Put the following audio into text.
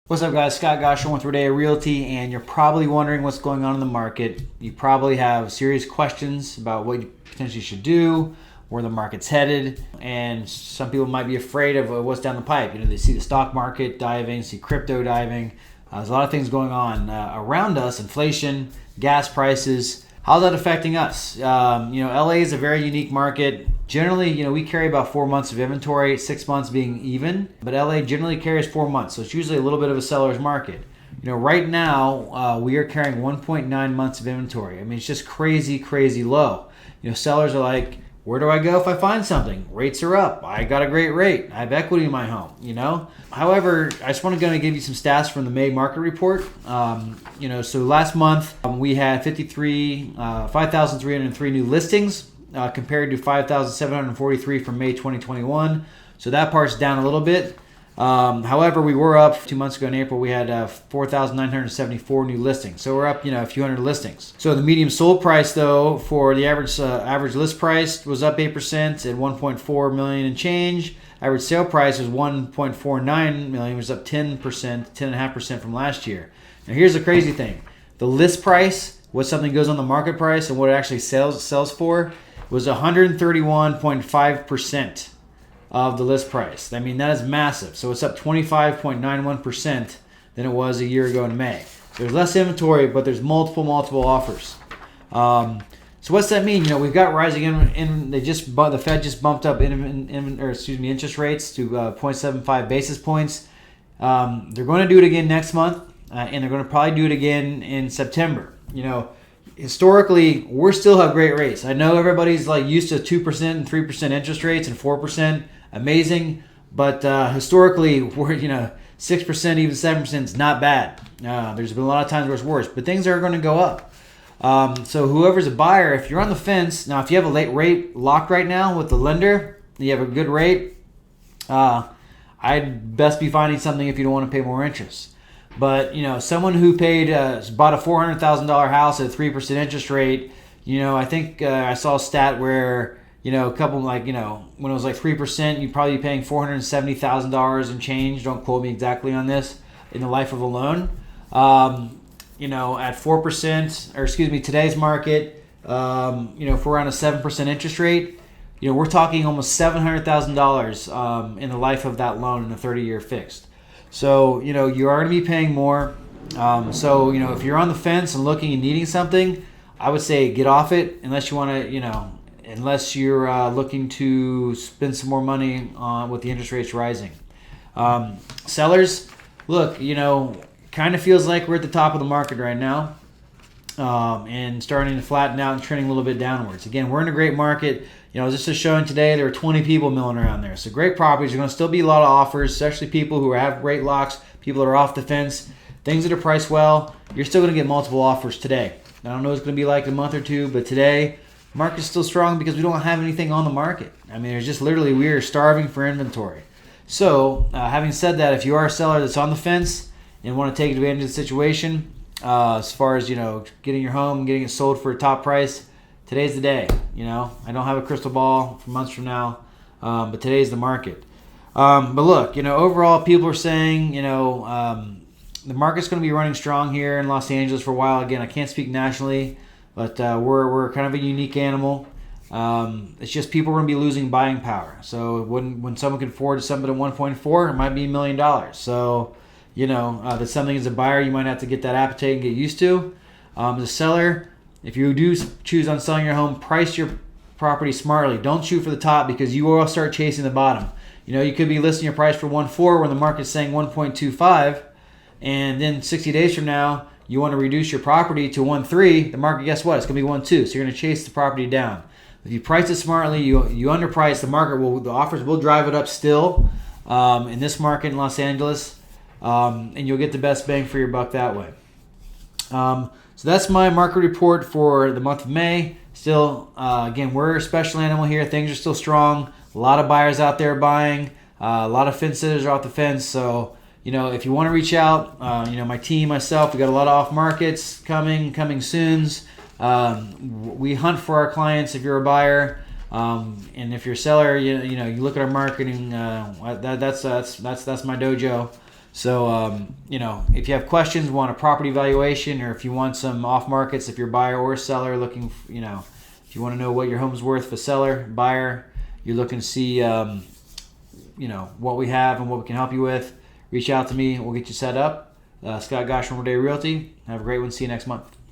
What's up, guys? Scott Goshorn with Rodeo Realty, and you're probably wondering what's going on in the market. You probably have serious questions about what you potentially should do, where the market's headed, and some people might be afraid of what's down the pipe. They see the stock market diving, see crypto diving. There's a lot of things going on around us: inflation, gas prices. How's that affecting us? LA is a very unique market. Generally, we carry about 4 months of inventory, 6 months being even, but LA generally carries 4 months, so it's usually a little bit of a seller's market. Right now, we are carrying 1.9 months of inventory. I mean, it's just crazy, crazy low. Sellers are like, where do I go if I find something? Rates are up. I got a great rate. I have equity in my home, However, I just want to give you some stats from the May market report. So last month we had 5,303 new listings compared to 5,743 from May 2021. So that part's down a little bit. However, we were up 2 months ago in April. We had 4,974 new listings. So we're up, a few hundred listings. So the median sold price, though, for the average list price was up 8% at 1.4 million and change. Average sale price was 1.49 million, which was up 10%, 10.5% from last year. Now here's the crazy thing: the list price, what something goes on the market price, and what it actually sells for, was 131.5%. of the list price. I mean, that is massive. So it's up 25.91% than it was a year ago in May. So there's less inventory, but there's multiple offers. So what's that mean? We've got rising the Fed just bumped up interest rates to 0.75 basis points. They're going to do it again next month, and they're going to probably do it again in September. Historically, we still have great rates. I know everybody's used to 2% and 3% interest rates and 4%. Amazing. But historically, we're 6%, even 7% is not bad. There's been a lot of times where it's worse, but things are going to go up. So whoever's a buyer, if you're on the fence, now if you have a late rate locked right now with the lender, you have a good rate, I'd best be finding something if you don't want to pay more interest. But someone who bought a $400,000 house at a 3% interest rate, I think I saw a stat where a couple when it was 3%, you'd probably be paying $470,000 and change. Don't quote me exactly on this in the life of a loan. At 4%, or excuse me, today's market, if we're around a 7% interest rate, we're talking almost $700,000 in the life of that loan in a 30-year fixed. So, you are going to be paying more. If you're on the fence and looking and needing something, I would say get off it unless you want to, unless you're looking to spend some more money with the interest rates rising. Sellers, look, kind of feels like we're at the top of the market right now and starting to flatten out and trending a little bit downwards. Again, we're in a great market. Just as showing today, there are 20 people milling around there. So great properties. There's going to still be a lot of offers, especially people who have rate locks, people that are off the fence, things that are priced well. You're still going to get multiple offers today. I don't know what it's going to be like in a month or two, but today, the market's still strong because we don't have anything on the market. I mean, there's just literally, we are starving for inventory. So having said that, if you are a seller that's on the fence and want to take advantage of the situation, as far as, getting your home and getting it sold for a top price, today's the day. I don't have a crystal ball for months from now, but today's the market. But look, overall, people are saying, the market's going to be running strong here in Los Angeles for a while. Again, I can't speak nationally, but we're kind of a unique animal. It's just people are going to be losing buying power. So when someone can afford something at 1.4, it might be $1 million. So, that's something as a buyer you might have to get that appetite and get used to. As a seller, if you do choose on selling your home, price your property smartly. Don't shoot for the top because you will start chasing the bottom. You could be listing your price for 1.4 when the market's saying 1.25, and then 60 days from now, you want to reduce your property to 1.3. The market, guess what? It's going to be 1.2. So you're going to chase the property down. If you price it smartly, you underprice, the offers will drive it up still in this market in Los Angeles, and you'll get the best bang for your buck that way. So that's my market report for the month of May. Still, again, we're a special animal here. Things are still strong. A lot of buyers out there buying. A lot of fence sitters are off the fence. So, if you want to reach out, my team, myself, we got a lot of off markets coming soon. We hunt for our clients if you're a buyer. And if you're a seller, you look at our marketing. That's my dojo. So, if you have questions, want a property valuation, or if you want some off markets, if you're a buyer or seller looking, if you want to know what your home's worth for seller, buyer, you're looking to see, what we have and what we can help you with, reach out to me. We'll get you set up. Scott Goshorn, Realty. Have a great one. See you next month.